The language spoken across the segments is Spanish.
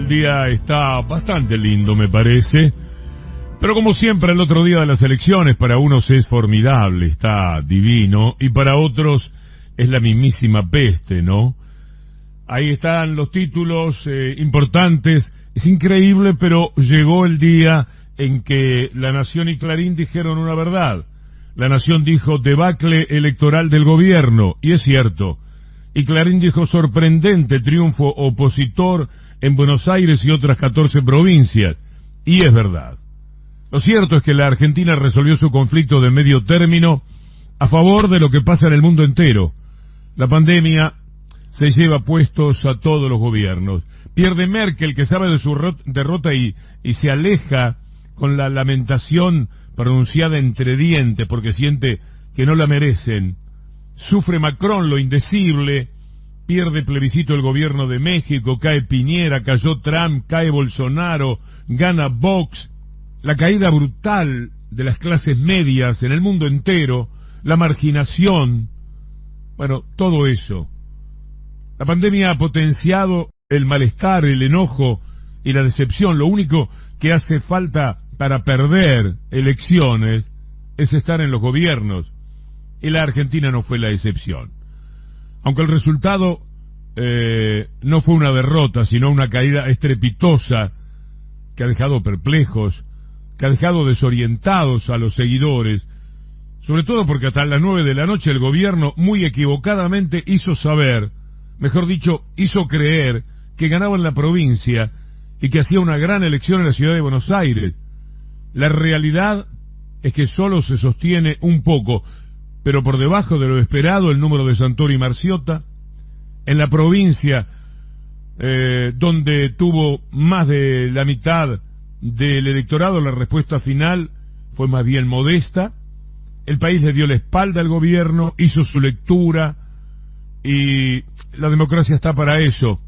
el día está bastante lindo, me parece. Pero como siempre, el otro día de las elecciones para unos es formidable, está divino, y para otros es la mismísima peste, ¿no? Ahí están los títulos importantes. Es increíble, pero llegó el día en que La Nación y Clarín dijeron una verdad. La Nación dijo debacle electoral del gobierno, y es cierto. Y Clarín dijo sorprendente triunfo opositor en Buenos Aires y otras 14 provincias, y es verdad. Lo cierto es que la Argentina resolvió su conflicto de medio término a favor de lo que pasa en el mundo entero. La pandemia se lleva puestos a todos los gobiernos. Pierde Merkel, que sabe de su derrota y se aleja con la lamentación pronunciada entre dientes porque siente que no la merecen. Sufre Macron lo indecible, pierde plebiscito el gobierno de México, cae Piñera, cayó Trump, cae Bolsonaro, gana Vox, la caída brutal de las clases medias en el mundo entero, la marginación, bueno, todo eso. La pandemia ha potenciado el malestar, el enojo y la decepción. Lo único que hace falta para perder elecciones es estar en los gobiernos, y la Argentina no fue la excepción. Aunque el resultado no fue una derrota, sino una caída estrepitosa que ha dejado perplejos, que ha dejado desorientados a los seguidores, sobre todo porque hasta las 9 de la noche el gobierno muy equivocadamente hizo saber, mejor dicho, hizo creer que ganaba en la provincia y que hacía una gran elección en la ciudad de Buenos Aires. La realidad es que solo se sostiene un poco, pero por debajo de lo esperado, el número de Santoro y Marciota. En la provincia, donde tuvo más de la mitad del electorado, la respuesta final fue más bien modesta. El país le dio la espalda al gobierno, hizo su lectura, y la democracia está para eso.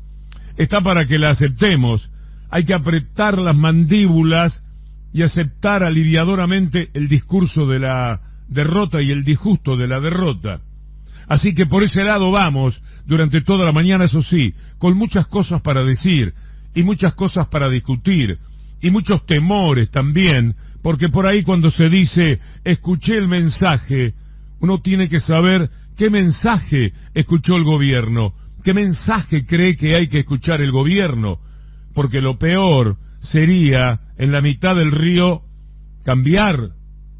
Está para que la aceptemos. Hay que apretar las mandíbulas y aceptar aliviadoramente el discurso de la derrota y el disgusto de la derrota. Así que por ese lado vamos, durante toda la mañana, eso sí, con muchas cosas para decir, y muchas cosas para discutir, y muchos temores también, porque por ahí cuando se dice, escuché el mensaje, uno tiene que saber qué mensaje escuchó el gobierno, qué mensaje cree que hay que escuchar el gobierno, porque lo peor sería, en la mitad del río, cambiar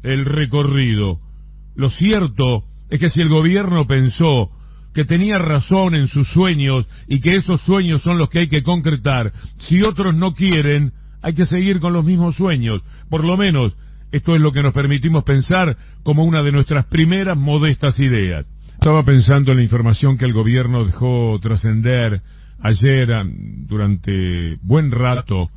el recorrido. Lo cierto es que si el gobierno pensó que tenía razón en sus sueños y que esos sueños son los que hay que concretar, si otros no quieren, hay que seguir con los mismos sueños. Por lo menos, esto es lo que nos permitimos pensar como una de nuestras primeras modestas ideas. Estaba pensando en la información que el gobierno dejó trascender ayer durante buen rato.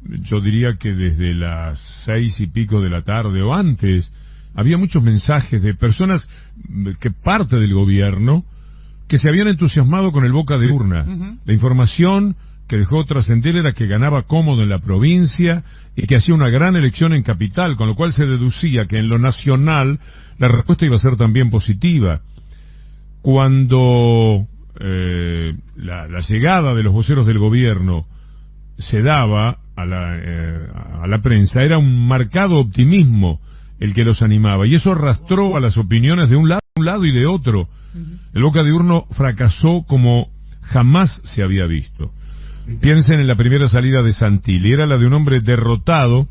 Yo diría que desde las 6 y pico de la tarde o antes, había muchos mensajes de personas que parte del gobierno que se habían entusiasmado con el boca de urna. La información que dejó trascender era que ganaba cómodo en la provincia y que hacía una gran elección en capital, con lo cual se deducía que en lo nacional la respuesta iba a ser también positiva. Cuando la llegada de los voceros del gobierno se daba a la prensa, era un marcado optimismo el que los animaba, y eso arrastró a las opiniones de un lado y de otro. El boca de urna fracasó como jamás se había visto. Piensen en la primera salida de Santilli, era la de un hombre derrotado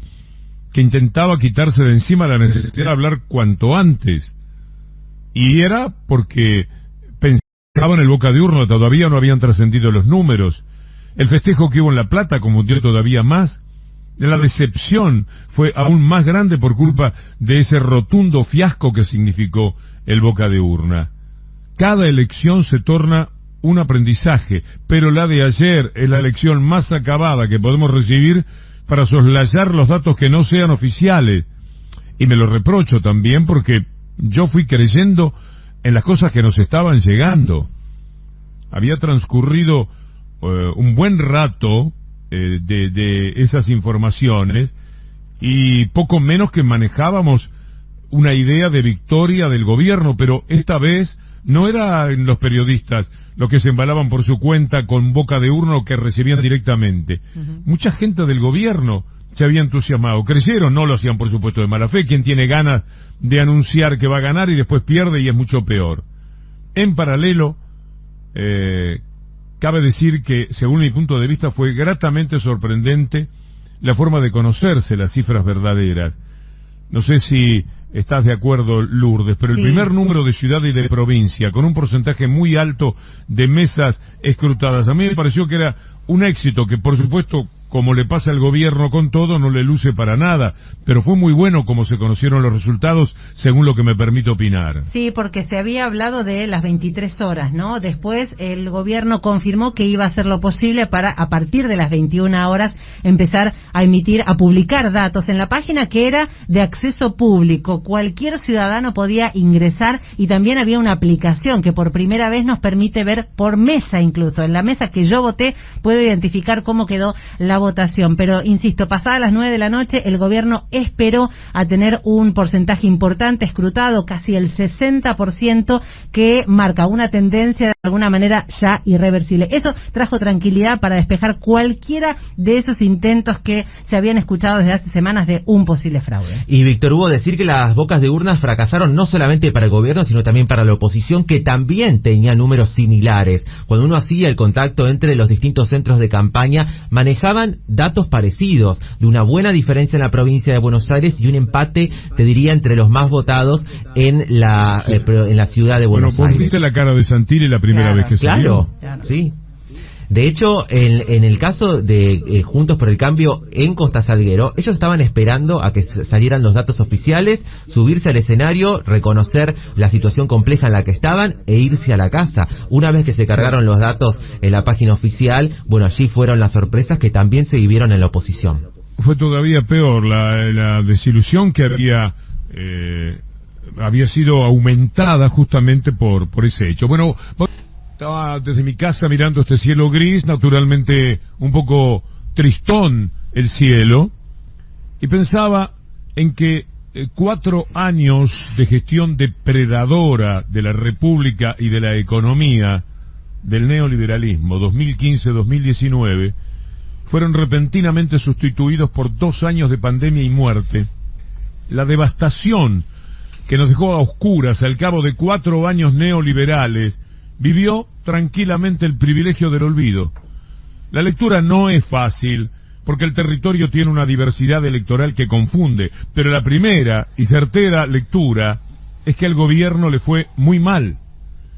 que intentaba quitarse de encima la necesidad de hablar cuanto antes, y era porque pensaba en el boca de urna, todavía no habían trascendido los números. El festejo que hubo en La Plata confundió todavía más. La decepción fue aún más grande por culpa de ese rotundo fiasco que significó el boca de urna. Cada elección se torna un aprendizaje, pero la de ayer es la lección más acabada que podemos recibir para soslayar los datos que no sean oficiales. Y me lo reprocho también porque yo fui creyendo en las cosas que nos estaban llegando. Había transcurrido un buen rato de esas informaciones, y poco menos que manejábamos una idea de victoria del gobierno, pero esta vez no era en los periodistas los que se embalaban por su cuenta con boca de urna o que recibían directamente. Mucha gente del gobierno se había entusiasmado. Creyeron, no lo hacían por supuesto de mala fe, quien tiene ganas de anunciar que va a ganar y después pierde y es mucho peor. En paralelo, cabe decir que, según mi punto de vista, fue gratamente sorprendente la forma de conocerse las cifras verdaderas. No sé si estás de acuerdo, Lourdes, pero sí. El primer número de ciudad y de provincia, con un porcentaje muy alto de mesas escrutadas, a mí me pareció que era un éxito que, por supuesto, como le pasa al gobierno con todo, no le luce para nada, pero fue muy bueno como se conocieron los resultados, según lo que me permite opinar. Sí, porque se había hablado de las 23 horas, ¿no? Después el gobierno confirmó que iba a hacer lo posible para, a partir de las 21 horas, empezar a emitir, a publicar datos en la página que era de acceso público. Cualquier ciudadano podía ingresar y también había una aplicación que por primera vez nos permite ver por mesa incluso. En la mesa que yo voté puedo identificar cómo quedó la votación, pero insisto, pasadas las 9 de la noche el gobierno esperó a tener un porcentaje importante escrutado, casi el 60%, que marca una tendencia de alguna manera ya irreversible. Eso trajo tranquilidad para despejar cualquiera de esos intentos que se habían escuchado desde hace semanas de un posible fraude. Y Víctor Hugo, decir que las bocas de urnas fracasaron no solamente para el gobierno, sino también para la oposición, que también tenía números similares. Cuando uno hacía el contacto entre los distintos centros de campaña, manejaban datos parecidos, de una buena diferencia en la provincia de Buenos Aires y un empate, te diría, entre los más votados en la ciudad de Buenos Aires. Bueno, viste la cara de Santilli la primera vez que salió. Claro, sí. De hecho, en el caso de Juntos por el Cambio en Costa Salguero, ellos estaban esperando a que salieran los datos oficiales, subirse al escenario, reconocer la situación compleja en la que estaban e irse a la casa. Una vez que se cargaron los datos en la página oficial, bueno, allí fueron las sorpresas que también se vivieron en la oposición. Fue todavía peor la desilusión que había sido aumentada justamente por ese hecho. Bueno, estaba desde mi casa mirando este cielo gris, naturalmente un poco tristón el cielo, y pensaba en que 4 años de gestión depredadora de la República y de la economía del neoliberalismo, 2015-2019, fueron repentinamente sustituidos por 2 años de pandemia y muerte. La devastación que nos dejó a oscuras al cabo de 4 años neoliberales vivió tranquilamente el privilegio del olvido. La lectura no es fácil, porque el territorio tiene una diversidad electoral que confunde, pero la primera y certera lectura es que al gobierno le fue muy mal.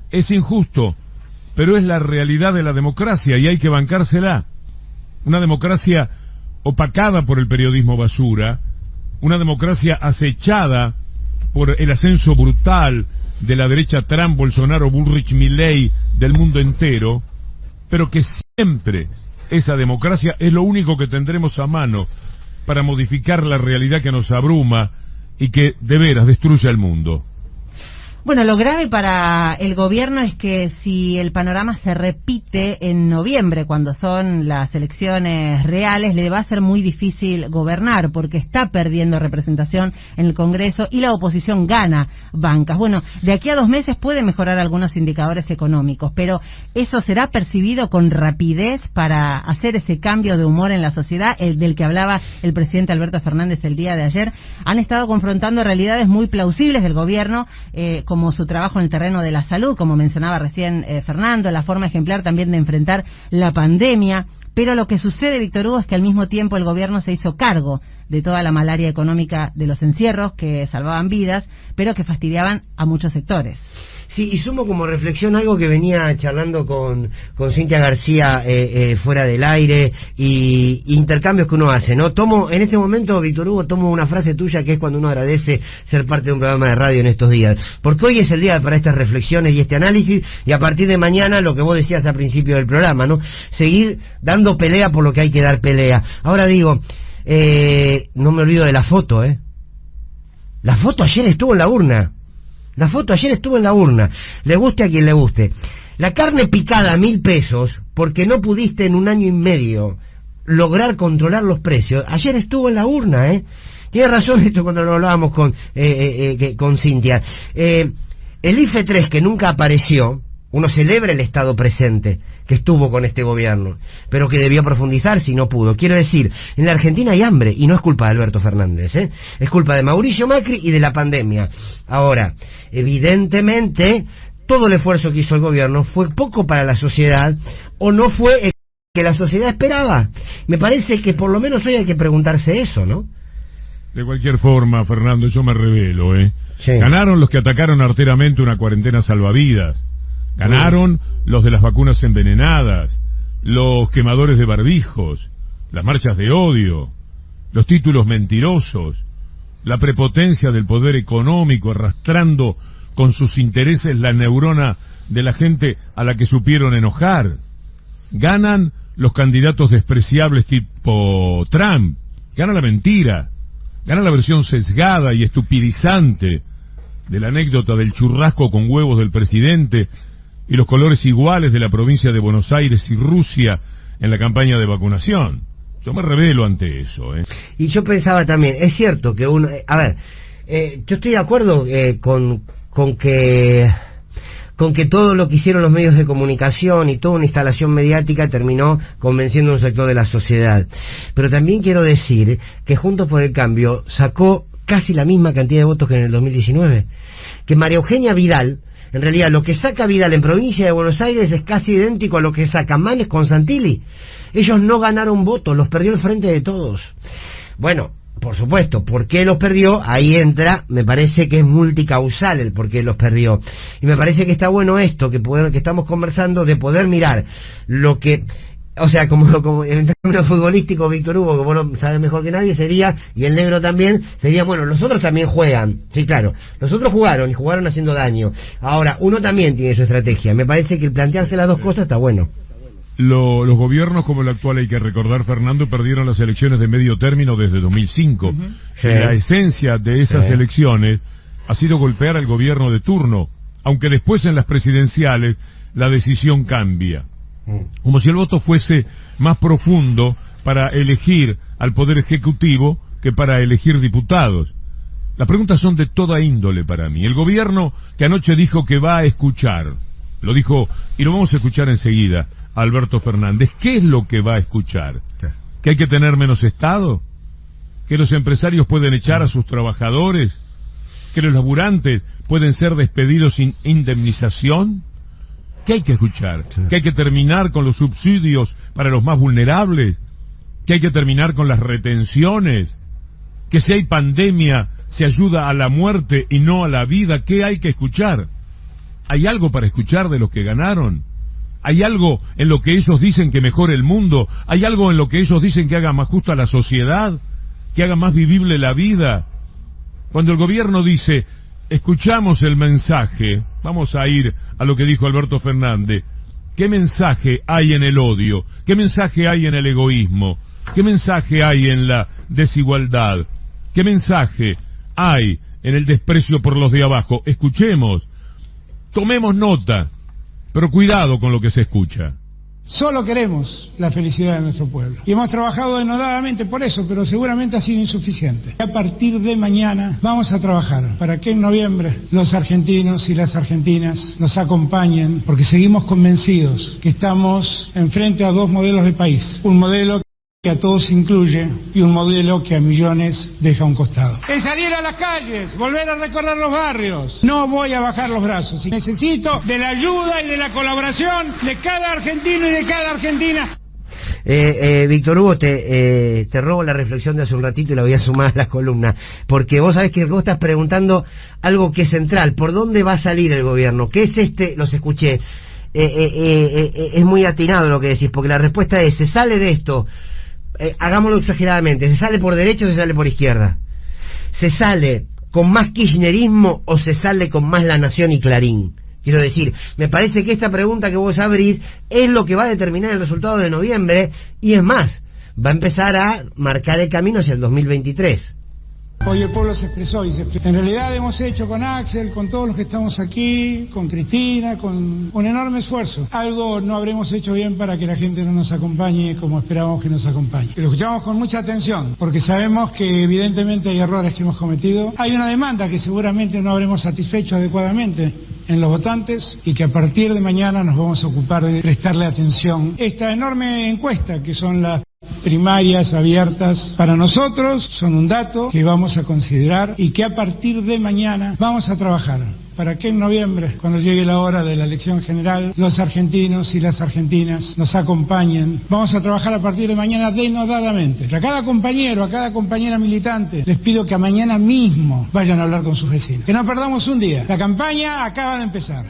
Es injusto, pero es la realidad de la democracia y hay que bancársela. Una democracia opacada por el periodismo basura, una democracia acechada por el ascenso brutal de la derecha Trump, Bolsonaro, Bullrich, Milei, del mundo entero, pero que siempre esa democracia es lo único que tendremos a mano para modificar la realidad que nos abruma y que de veras destruye al mundo. Bueno, lo grave para el gobierno es que si el panorama se repite en noviembre, cuando son las elecciones reales, le va a ser muy difícil gobernar, porque está perdiendo representación en el Congreso y la oposición gana bancas. Bueno, de aquí a 2 meses puede mejorar algunos indicadores económicos, pero ¿eso será percibido con rapidez para hacer ese cambio de humor en la sociedad, el del que hablaba el presidente Alberto Fernández el día de ayer? Han estado confrontando realidades muy plausibles del gobierno, como su trabajo en el terreno de la salud, como mencionaba recién Fernando, la forma ejemplar también de enfrentar la pandemia. Pero lo que sucede, Víctor Hugo, es que al mismo tiempo el gobierno se hizo cargo de toda la malaria económica de los encierros que salvaban vidas, pero que fastidiaban a muchos sectores. Sí, y sumo como reflexión algo que venía charlando con Cintia García fuera del aire, y intercambios que uno hace, ¿no? Tomo, en este momento, Víctor Hugo, tomo una frase tuya que es cuando uno agradece ser parte de un programa de radio en estos días, porque hoy es el día para estas reflexiones y este análisis, y a partir de mañana, lo que vos decías al principio del programa, ¿no? Seguir dando pelea por lo que hay que dar pelea. Ahora digo, no me olvido de la foto, La foto ayer estuvo en la urna. La foto ayer estuvo en la urna, le guste a quien le guste. La carne picada a 1.000 pesos, porque no pudiste en 1 año y medio lograr controlar los precios, ayer estuvo en la urna, Tiene razón esto cuando lo hablábamos con Cintia. El IFE 3, que nunca apareció, Uno celebra el estado presente que estuvo con este gobierno, pero que debió profundizar si no pudo. Quiero decir, en la Argentina hay hambre, y no es culpa de Alberto Fernández, es culpa de Mauricio Macri y de la pandemia. Ahora, evidentemente, todo el esfuerzo que hizo el gobierno fue poco para la sociedad, o no fue el que la sociedad esperaba. Me parece que por lo menos hoy hay que preguntarse eso, ¿no? De cualquier forma, Fernando, yo me revelo, Sí. Ganaron los que atacaron arteramente una cuarentena salvavidas. Ganaron los de las vacunas envenenadas, los quemadores de barbijos, las marchas de odio, los títulos mentirosos, la prepotencia del poder económico arrastrando con sus intereses la neurona de la gente a la que supieron enojar. Ganan los candidatos despreciables tipo Trump, gana la mentira, gana la versión sesgada y estupidizante de la anécdota del churrasco con huevos del presidente y los colores iguales de la provincia de Buenos Aires y Rusia en la campaña de vacunación. Yo me revelo ante eso. Y yo pensaba también, es cierto que uno... yo estoy de acuerdo con que todo lo que hicieron los medios de comunicación y toda una instalación mediática terminó convenciendo a un sector de la sociedad. Pero también quiero decir que Juntos por el Cambio sacó casi la misma cantidad de votos que en el 2019. Que María Eugenia Vidal, en realidad lo que saca Vidal en provincia de Buenos Aires es casi idéntico a lo que saca Manes con Santilli. Ellos no ganaron votos, los perdió el Frente de Todos. Bueno, por supuesto, ¿por qué los perdió? Ahí entra, me parece que es multicausal el por qué los perdió. Y me parece que está bueno esto que estamos conversando, de poder mirar lo que... O sea, como en términos futbolísticos, Víctor Hugo, que vos lo sabes mejor que nadie, sería, y el negro también, sería, bueno, los otros también juegan. Sí, claro, los otros jugaron, y jugaron haciendo daño. Ahora, uno también tiene su estrategia. Me parece que el plantearse las dos cosas está bueno. Los gobiernos como el actual, hay que recordar, Fernando, perdieron las elecciones de medio término desde 2005. Sí. Y la esencia de esas elecciones ha sido golpear al gobierno de turno, aunque después en las presidenciales la decisión cambia. Como si el voto fuese más profundo para elegir al Poder Ejecutivo que para elegir diputados. Las preguntas son de toda índole para mí. El gobierno que anoche dijo que va a escuchar, lo dijo, y lo vamos a escuchar enseguida, Alberto Fernández. ¿Qué es lo que va a escuchar? ¿Que hay que tener menos Estado? ¿Que los empresarios pueden echar a sus trabajadores? ¿Que los laburantes pueden ser despedidos sin indemnización? ¿Qué hay que escuchar? ¿Que hay que terminar con los subsidios para los más vulnerables? ¿Que hay que terminar con las retenciones? ¿Que si hay pandemia se ayuda a la muerte y no a la vida? ¿Qué hay que escuchar? ¿Hay algo para escuchar de los que ganaron? ¿Hay algo en lo que ellos dicen que mejore el mundo? ¿Hay algo en lo que ellos dicen que haga más justa la sociedad? ¿Que haga más vivible la vida? Cuando el gobierno dice, escuchamos el mensaje, vamos a ir a lo que dijo Alberto Fernández. ¿Qué mensaje hay en el odio? ¿Qué mensaje hay en el egoísmo? ¿Qué mensaje hay en la desigualdad? ¿Qué mensaje hay en el desprecio por los de abajo? Escuchemos, tomemos nota, pero cuidado con lo que se escucha. Solo queremos la felicidad de nuestro pueblo. Y hemos trabajado denodadamente por eso, pero seguramente ha sido insuficiente. A partir de mañana vamos a trabajar para que en noviembre los argentinos y las argentinas nos acompañen, porque seguimos convencidos que estamos enfrente a dos modelos de país. Un modelo que a todos incluye y un modelo que a millones deja a un costado. Es salir a las calles, volver a recorrer los barrios. No voy a bajar los brazos. Necesito de la ayuda y de la colaboración de cada argentino y de cada argentina. Víctor Hugo, te robo la reflexión de hace un ratito y la voy a sumar a la columna, porque vos sabés que vos estás preguntando algo que es central. ¿Por dónde va a salir el gobierno? ¿Qué es los escuché? Es muy atinado lo que decís, porque la respuesta es, se sale de esto, hagámoslo exageradamente, ¿se sale por derecha o se sale por izquierda? ¿Se sale con más kirchnerismo o se sale con más La Nación y Clarín? Quiero decir, me parece que esta pregunta que vos abrís es lo que va a determinar el resultado de noviembre, y es más, va a empezar a marcar el camino hacia el 2023. Hoy el pueblo se expresó y en realidad hemos hecho con Axel, con todos los que estamos aquí, con Cristina, con un enorme esfuerzo. Algo no habremos hecho bien para que la gente no nos acompañe como esperábamos que nos acompañe. Lo escuchamos con mucha atención, porque sabemos que evidentemente hay errores que hemos cometido. Hay una demanda que seguramente no habremos satisfecho adecuadamente, en los votantes y que a partir de mañana nos vamos a ocupar de prestarle atención. Esta enorme encuesta, que son las primarias abiertas para nosotros, son un dato que vamos a considerar y que a partir de mañana vamos a trabajar para que en noviembre, cuando llegue la hora de la elección general, los argentinos y las argentinas nos acompañen. Vamos a trabajar a partir de mañana denodadamente. A cada compañero, a cada compañera militante, les pido que mañana mismo vayan a hablar con sus vecinos. Que no perdamos un día. La campaña acaba de empezar.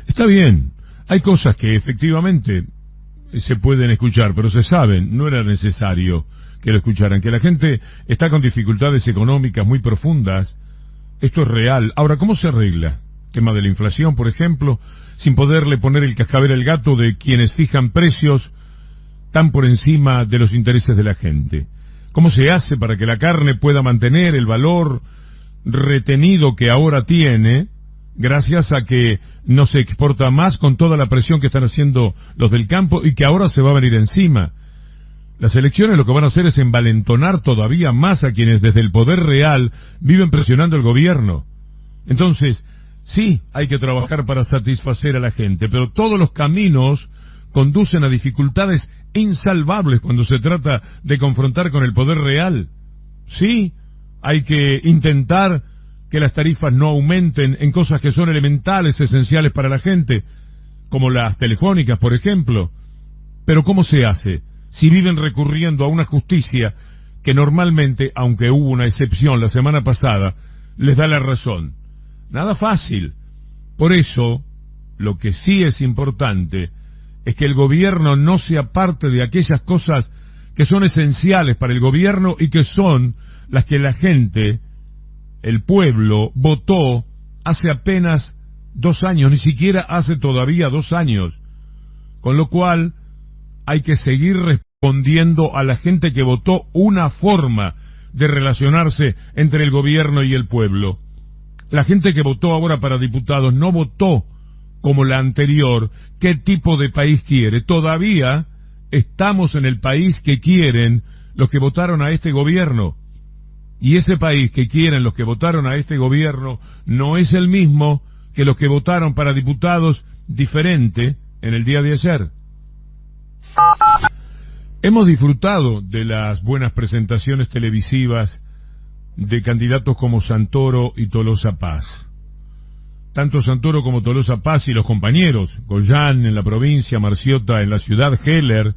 Está bien. Hay cosas que efectivamente se pueden escuchar, pero se saben, no era necesario que lo escucharan. Que la gente está con dificultades económicas muy profundas, esto es real. Ahora, ¿cómo se arregla? Tema de la inflación, por ejemplo, sin poderle poner el cascabel al gato de quienes fijan precios tan por encima de los intereses de la gente. ¿Cómo se hace para que la carne pueda mantener el valor retenido que ahora tiene, gracias a que no se exporta más con toda la presión que están haciendo los del campo y que ahora se va a venir encima? Las elecciones lo que van a hacer es envalentonar todavía más a quienes desde el poder real viven presionando al gobierno. Entonces, sí, hay que trabajar para satisfacer a la gente, pero todos los caminos conducen a dificultades insalvables cuando se trata de confrontar con el poder real. Sí, hay que intentar que las tarifas no aumenten en cosas que son elementales, esenciales para la gente, como las telefónicas, por ejemplo. Pero ¿cómo se hace si viven recurriendo a una justicia que normalmente, aunque hubo una excepción la semana pasada, les da la razón? Nada fácil. Por eso, lo que sí es importante es que el gobierno no se aparte de aquellas cosas que son esenciales para el gobierno y que son las que la gente, el pueblo, votó hace apenas 2 años, ni siquiera hace todavía 2 años. Con lo cual, hay que seguir respondiendo a la gente que votó una forma de relacionarse entre el gobierno y el pueblo. La gente que votó ahora para diputados no votó como la anterior qué tipo de país quiere. Todavía estamos en el país que quieren los que votaron a este gobierno. Y ese país que quieren los que votaron a este gobierno no es el mismo que los que votaron para diputados diferente en el día de ayer. Hemos disfrutado de las buenas presentaciones televisivas de candidatos como Santoro y Tolosa Paz. Tanto Santoro como Tolosa Paz y los compañeros, Goyán en la provincia, Marciota en la ciudad, Heller,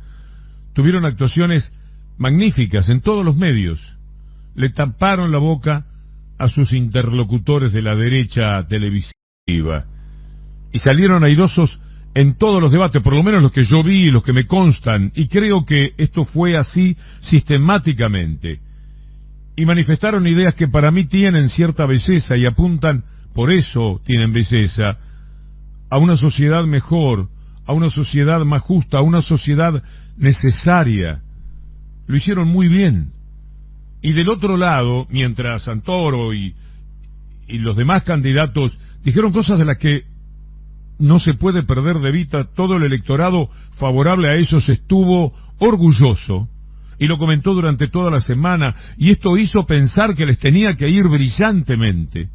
tuvieron actuaciones magníficas en todos los medios. Le taparon la boca a sus interlocutores de la derecha televisiva y salieron airosos en todos los debates, por lo menos los que yo vi y los que me constan, y creo que esto fue así sistemáticamente. Y manifestaron ideas que para mí tienen cierta belleza y apuntan, por eso tienen belleza, a una sociedad mejor, a una sociedad más justa, a una sociedad necesaria. Lo hicieron muy bien. Y del otro lado, mientras Santoro y los demás candidatos dijeron cosas de las que no se puede perder de vista, todo el electorado favorable a ellos estuvo orgulloso y lo comentó durante toda la semana, y esto hizo pensar que les tenía que ir brillantemente,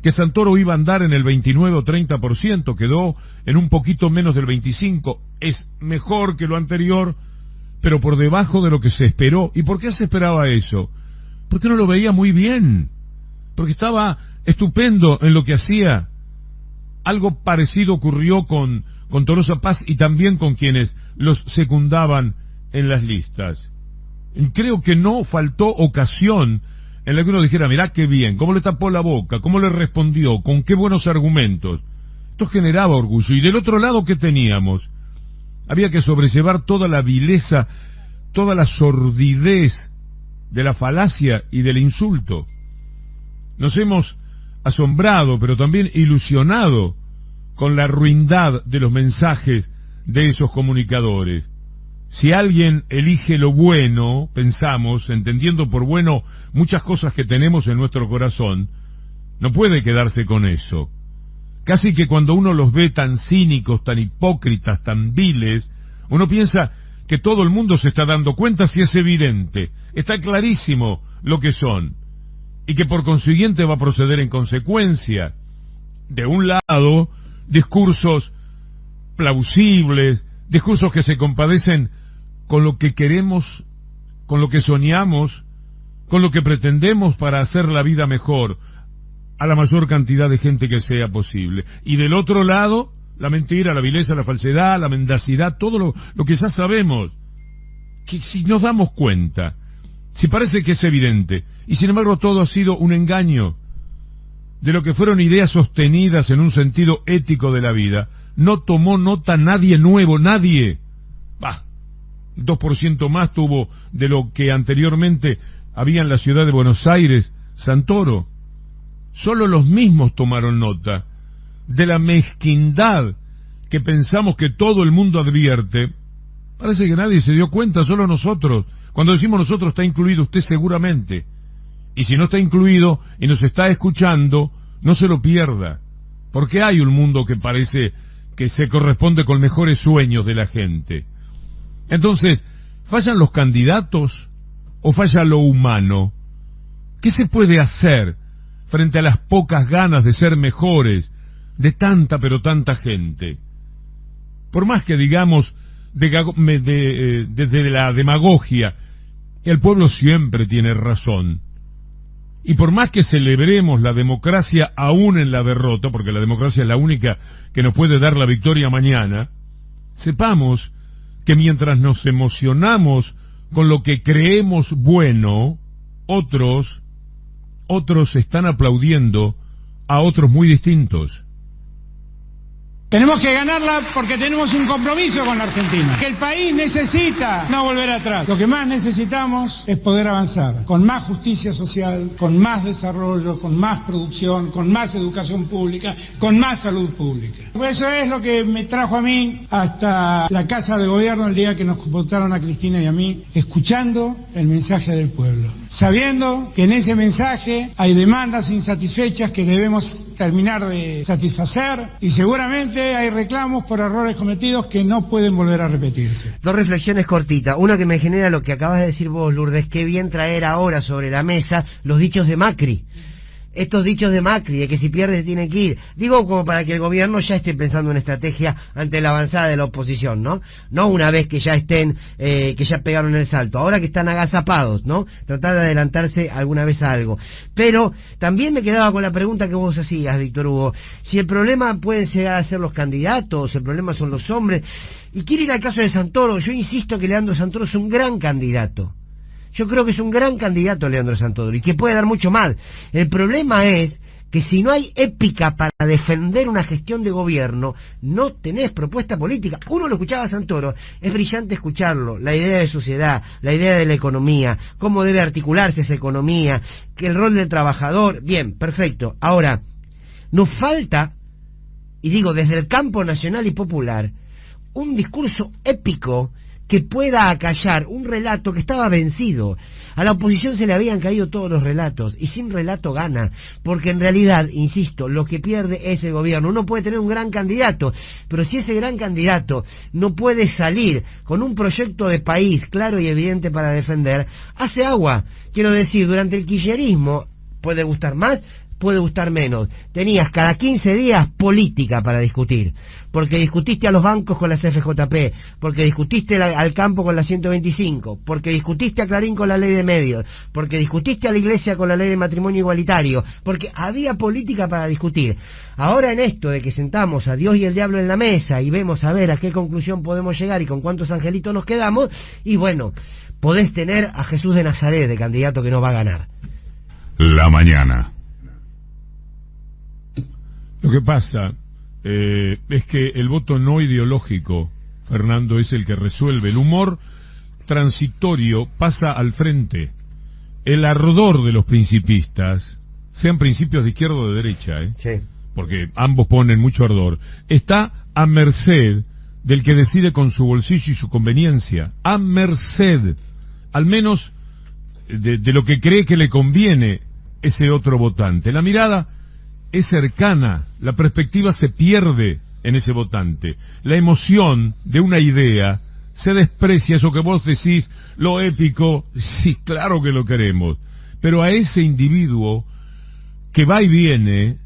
que Santoro iba a andar en el 29 o 30%, quedó en un poquito menos del 25%, es mejor que lo anterior, pero por debajo de lo que se esperó. ¿Y por qué se esperaba eso? Porque no lo veía muy bien, porque estaba estupendo en lo que hacía. Algo parecido ocurrió con Tolosa Paz y también con quienes los secundaban en las listas. Creo que no faltó ocasión en la que uno dijera, mirá qué bien, cómo le tapó la boca, cómo le respondió, con qué buenos argumentos. Esto generaba orgullo. Y del otro lado, ¿qué teníamos? Había que sobrellevar toda la vileza, toda la sordidez de la falacia y del insulto. Nos hemos asombrado, pero también ilusionado con la ruindad de los mensajes de esos comunicadores. Si alguien elige lo bueno, pensamos, entendiendo por bueno muchas cosas que tenemos en nuestro corazón, no puede quedarse con eso. Casi que cuando uno los ve tan cínicos, tan hipócritas, tan viles, uno piensa que todo el mundo se está dando cuenta, si es evidente, está clarísimo lo que son, y que por consiguiente va a proceder en consecuencia. de un lado, discursos plausibles, discursos que se compadecen con lo que queremos, con lo que soñamos, con lo que pretendemos para hacer la vida mejor a la mayor cantidad de gente que sea posible. Y del otro lado, la mentira, la vileza, la falsedad, la mendacidad, todo lo que ya sabemos, que si nos damos cuenta, si parece que es evidente, y sin embargo todo ha sido un engaño, de lo que fueron ideas sostenidas en un sentido ético de la vida, no tomó nota nadie nuevo, nadie. 2% más tuvo de lo que anteriormente había en la ciudad de Buenos Aires, Santoro. Solo los mismos tomaron nota de la mezquindad que pensamos que todo el mundo advierte. Parece que nadie se dio cuenta, solo nosotros. Cuando decimos nosotros está incluido usted seguramente. Y si no está incluido y nos está escuchando, no se lo pierda. Porque hay un mundo que parece que se corresponde con mejores sueños de la gente. Entonces, ¿fallan los candidatos o falla lo humano? ¿Qué se puede hacer frente a las pocas ganas de ser mejores de tanta pero tanta gente? Por más que digamos desde la demagogia, el pueblo siempre tiene razón. Y por más que celebremos la democracia aún en la derrota, porque la democracia es la única que nos puede dar la victoria mañana, sepamos que mientras nos emocionamos con lo que creemos bueno, otros están aplaudiendo a otros muy distintos. Tenemos que ganarla porque tenemos un compromiso con la Argentina. Que el país necesita no volver atrás. Lo que más necesitamos es poder avanzar, con más justicia social, con más desarrollo, con más producción, con más educación pública, con más salud pública. Eso es lo que me trajo a mí hasta la Casa de Gobierno el día que nos votaron a Cristina y a mí, escuchando el mensaje del pueblo, sabiendo que en ese mensaje hay demandas insatisfechas que debemos terminar de satisfacer y seguramente hay reclamos por errores cometidos que no pueden volver a repetirse. Dos reflexiones cortitas. Una que me genera lo que acabas de decir vos, Lourdes, qué bien traer ahora sobre la mesa los dichos de Macri. Estos dichos de Macri, de que si pierde tiene que ir. Digo como para que el gobierno ya esté pensando en estrategia ante la avanzada de la oposición, ¿no? No una vez que ya estén, que ya pegaron el salto. Ahora que están agazapados, ¿no? Tratar de adelantarse alguna vez a algo. Pero también me quedaba con la pregunta que vos hacías, Víctor Hugo. Si el problema pueden llegar a ser los candidatos, el problema son los hombres. Y quiero ir al caso de Santoro. Yo insisto que Leandro Santoro es un gran candidato. Yo creo que es un gran candidato Leandro Santoro y que puede dar mucho más. El problema es que si no hay épica para defender una gestión de gobierno, no tenés propuesta política. Uno lo escuchaba a Santoro, es brillante escucharlo, la idea de sociedad, la idea de la economía, cómo debe articularse esa economía, que el rol del trabajador, bien, perfecto. Ahora, nos falta, y digo desde el campo nacional y popular, un discurso épico que pueda acallar un relato que estaba vencido. A la oposición se le habían caído todos los relatos, y sin relato gana, porque en realidad, insisto, lo que pierde es el gobierno. Uno puede tener un gran candidato, pero si ese gran candidato no puede salir con un proyecto de país claro y evidente para defender, hace agua. Quiero decir, durante el kirchnerismo puede gustar más, puede gustar menos. Tenías cada 15 días política para discutir, porque discutiste a los bancos con la CFJP, porque discutiste al campo con la 125, porque discutiste a Clarín con la ley de medios, porque discutiste a la Iglesia con la ley de matrimonio igualitario, porque había política para discutir. Ahora en esto de que sentamos a Dios y el diablo en la mesa y vemos a ver a qué conclusión podemos llegar y con cuántos angelitos nos quedamos, y bueno, podés tener a Jesús de Nazaret de candidato que no va a ganar. La mañana. Lo que pasa es que el voto no ideológico, Fernando, es el que resuelve. El humor transitorio pasa al frente. El ardor de los principistas, sean principios de izquierda o de derecha, Sí. porque ambos ponen mucho ardor, está a merced del que decide con su bolsillo y su conveniencia. A merced, al menos, de lo que cree que le conviene ese otro votante. La mirada es cercana, la perspectiva se pierde en ese votante. La emoción de una idea se desprecia, eso que vos decís, lo épico, sí, claro que lo queremos, pero a ese individuo que va y viene,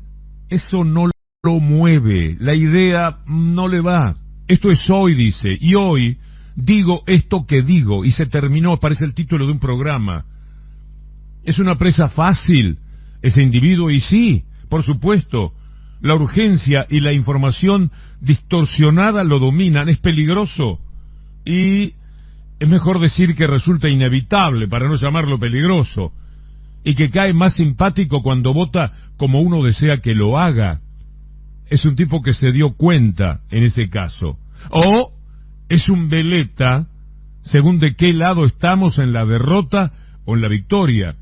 eso no lo mueve, la idea no le va. Esto es hoy, dice, y hoy digo esto que digo, y se terminó, parece el título de un programa. ¿Es una presa fácil ese individuo? Y sí, por supuesto, la urgencia y la información distorsionada lo dominan, es peligroso, y es mejor decir que resulta inevitable, para no llamarlo peligroso, y que cae más simpático cuando vota como uno desea que lo haga. Es un tipo que se dio cuenta en ese caso. O es un veleta, según de qué lado estamos, en la derrota o en la victoria.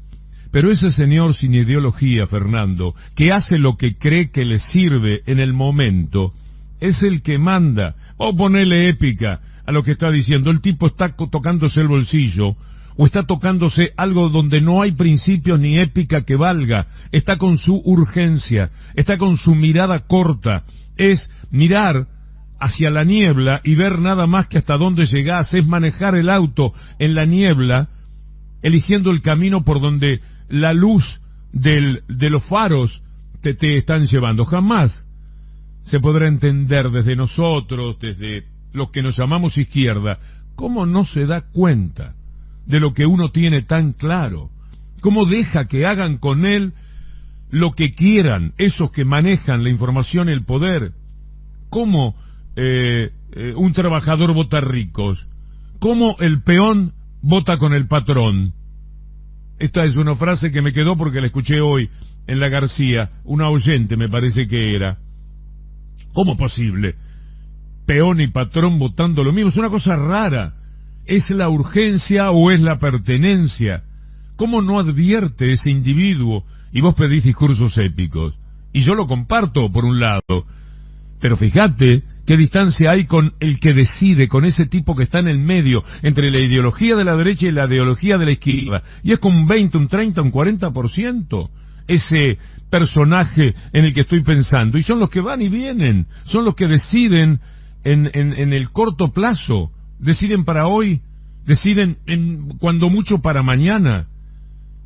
Pero ese señor sin ideología, Fernando, que hace lo que cree que le sirve en el momento, es el que manda. O ponerle épica a lo que está diciendo. El tipo está tocándose el bolsillo, o está tocándose algo donde no hay principios ni épica que valga. Está con su urgencia, está con su mirada corta. Es mirar hacia la niebla y ver nada más que hasta dónde llegás. Es manejar el auto en la niebla, eligiendo el camino por donde la luz de los faros te están llevando. Jamás se podrá entender desde nosotros, desde los que nos llamamos izquierda, cómo no se da cuenta de lo que uno tiene tan claro, cómo deja que hagan con él lo que quieran, esos que manejan la información y el poder, cómo un trabajador vota ricos, cómo el peón vota con el patrón. Esta es una frase que me quedó porque la escuché hoy en la García, una oyente me parece que era. ¿Cómo posible? Peón y patrón votando lo mismo, es una cosa rara. ¿Es la urgencia o es la pertenencia? ¿Cómo no advierte ese individuo? Y vos pedís discursos épicos. Y yo lo comparto por un lado. Pero fíjate qué distancia hay con el que decide, con ese tipo que está en el medio, entre la ideología de la derecha y la ideología de la izquierda. Y es como un 20, un 30, un 40%. Ese personaje en el que estoy pensando. Y son los que van y vienen. Son los que deciden en el corto plazo. Deciden para hoy, deciden cuando mucho para mañana.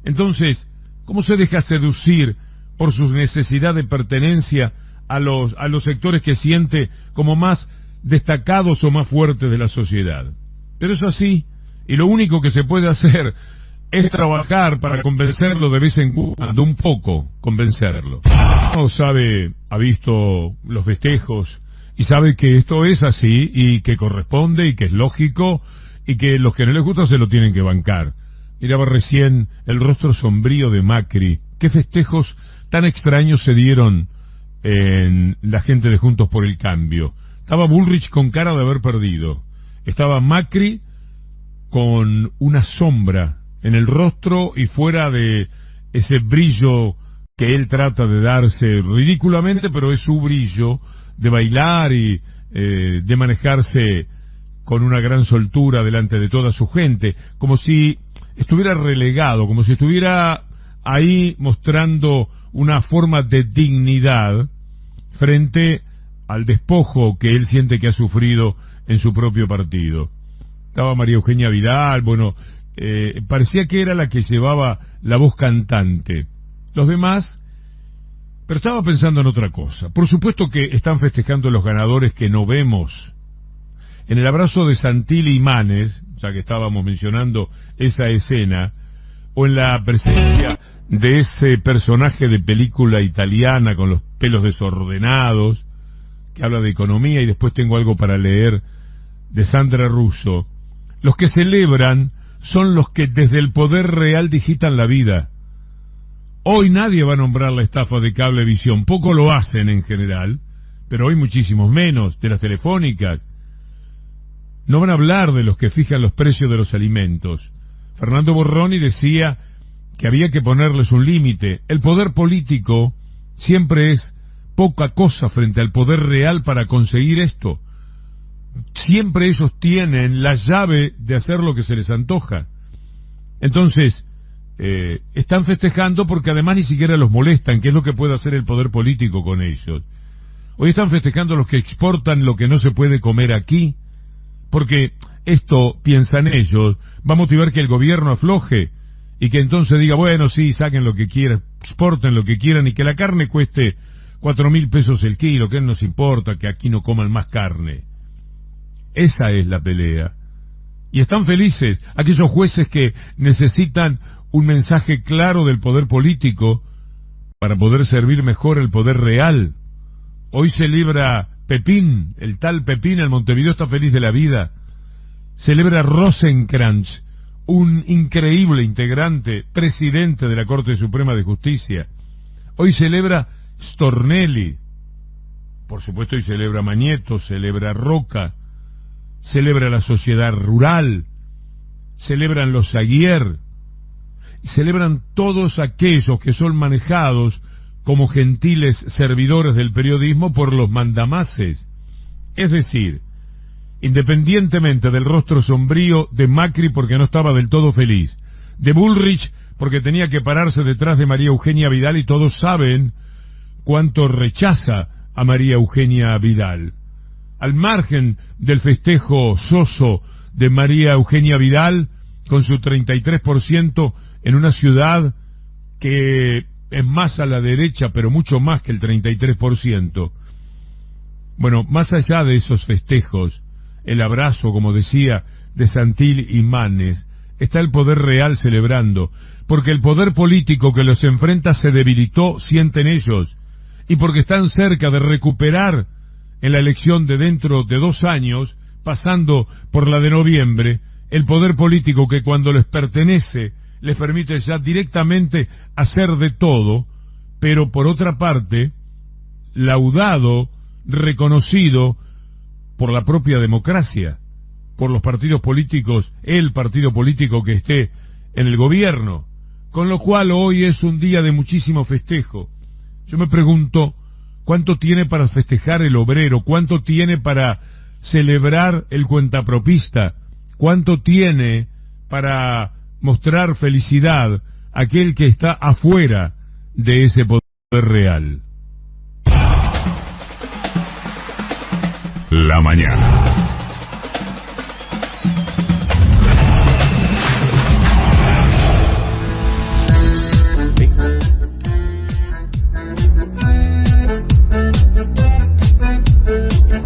Entonces, ¿cómo se deja seducir por su necesidad de pertenencia a los sectores que siente como más destacados o más fuertes de la sociedad? Pero es así, y lo único que se puede hacer es trabajar para convencerlo de vez en cuando, un poco convencerlo. Uno sabe, ha visto los festejos, y sabe que esto es así, y que corresponde, y que es lógico, y que los que no les gusta se lo tienen que bancar. Miraba recién el rostro sombrío de Macri. ¿Qué festejos tan extraños se dieron en la gente de Juntos por el Cambio? Estaba Bullrich con cara de haber perdido. Estaba Macri con una sombra en el rostro y fuera de ese brillo que él trata de darse ridículamente, pero es su brillo de bailar y de manejarse con una gran soltura delante de toda su gente, como si estuviera relegado, como si estuviera ahí mostrando una forma de dignidad frente al despojo que él siente que ha sufrido en su propio partido. Estaba María Eugenia Vidal, bueno, parecía que era la que llevaba la voz cantante. Los demás... Pero estaba pensando en otra cosa. Por supuesto que están festejando los ganadores que no vemos. En el abrazo de Santilli y Manes, ya que estábamos mencionando esa escena, o en la presencia de ese personaje de película italiana con los pelos desordenados, que habla de economía, y después tengo algo para leer de Sandra Russo, los que celebran son los que desde el poder real digitan la vida. Hoy nadie va a nombrar la estafa de Cablevisión, poco lo hacen en general, pero hoy muchísimos menos, de las telefónicas. No van a hablar de los que fijan los precios de los alimentos. Fernando Borroni decía que había que ponerles un límite. El poder político siempre es poca cosa frente al poder real para conseguir esto. Siempre ellos tienen la llave de hacer lo que se les antoja. Entonces, están festejando porque además ni siquiera los molestan, que es lo que puede hacer el poder político con ellos. Hoy están festejando los que exportan lo que no se puede comer aquí, porque esto, piensan ellos, va a motivar que el gobierno afloje y que entonces diga, bueno, sí, saquen lo que quieran, exporten lo que quieran y que la carne cueste 4.000 pesos el kilo, ¿qué nos importa que aquí no coman más carne? Esa es la pelea. Y están felices aquellos jueces que necesitan un mensaje claro del poder político para poder servir mejor el poder real. Hoy celebra Pepín, el tal Pepín, el Montevideo está feliz de la vida. Celebra Rosenkrantz, un increíble integrante, presidente de la Corte Suprema de Justicia. Hoy celebra Stornelli. Por supuesto, hoy celebra Mañeto, celebra Roca, celebra la sociedad rural, celebran los Aguier, celebran todos aquellos que son manejados como gentiles servidores del periodismo por los mandamases. Es decir, independientemente del rostro sombrío de Macri porque no estaba del todo feliz, de Bullrich porque tenía que pararse detrás de María Eugenia Vidal y todos saben cuánto rechaza a María Eugenia Vidal. Al margen del festejo soso de María Eugenia Vidal con su 33% en una ciudad que es más a la derecha, pero mucho más que el 33%. Bueno, más allá de esos festejos, el abrazo, como decía, de Santil y Manes, está el poder real celebrando, porque el poder político que los enfrenta se debilitó, sienten ellos, y porque están cerca de recuperar en la elección de dentro de 2 años, pasando por la de noviembre, el poder político que cuando les pertenece les permite ya directamente hacer de todo, pero por otra parte, laudado, reconocido por la propia democracia, por los partidos políticos, el partido político que esté en el gobierno, con lo cual hoy es un día de muchísimo festejo. Yo me pregunto, ¿cuánto tiene para festejar el obrero? ¿Cuánto tiene para celebrar el cuentapropista? ¿Cuánto tiene para mostrar felicidad aquel que está afuera de ese poder real? La mañana.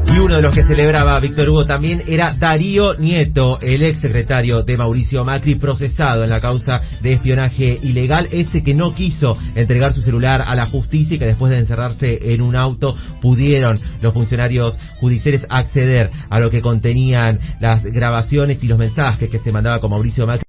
Y uno de los que celebraba Víctor Hugo también era Darío Nieto, el ex secretario de Mauricio Macri, procesado en la causa de espionaje ilegal, ese que no quiso entregar su celular a la justicia y que después de encerrarse en un auto pudieron los funcionarios judiciales acceder a lo que contenían las grabaciones y los mensajes que se mandaba con Mauricio Macri